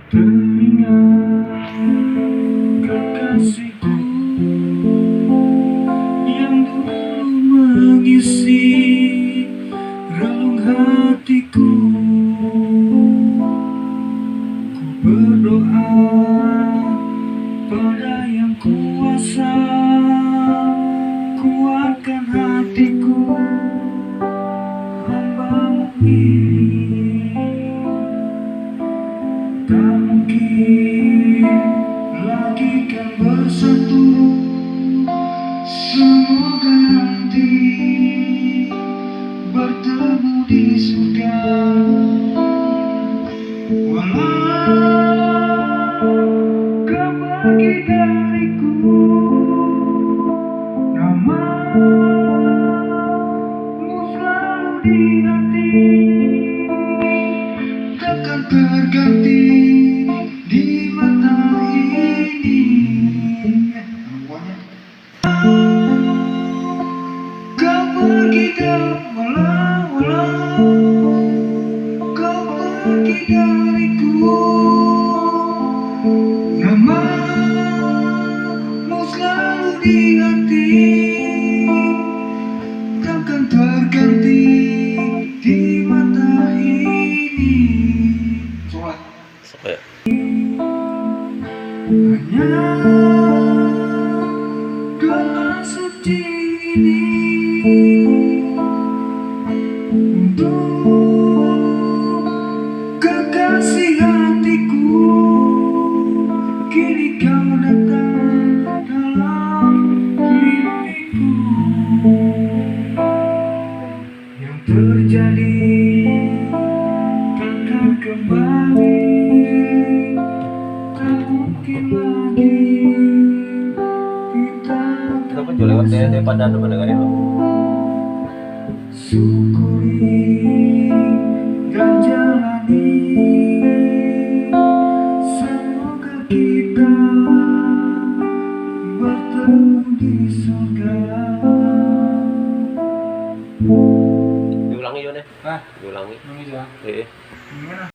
Teringat kekasihku yang dulu mengisi relung hatiku. Ku berdoa pada Yang Kuasa, kuatkan hatiku, hambamu ini. Tak mungkin lagi kan bersatu, semoga nanti bertemu di surga. Walau kau pergi dariku, namamu selalu di hati, takkan terganti di mata ini. Kau pergi walau kau pergi dariku, namamu selalu di hati, takkan terganti di mata ini. Sobat. Hanya doa suci ini untuk kekasih hatiku. Kini kau datang dalam hidupku. Yang terjadi takkan kembali, tak mungkin lagi kita Kenapa jual lewat daripada anu mendengarin lo? syukuri dan jalani. Semoga kita bertemu di surga. Diulangi Jon ya? Hah? Diulangi. Ini aja. Iya. Gimana?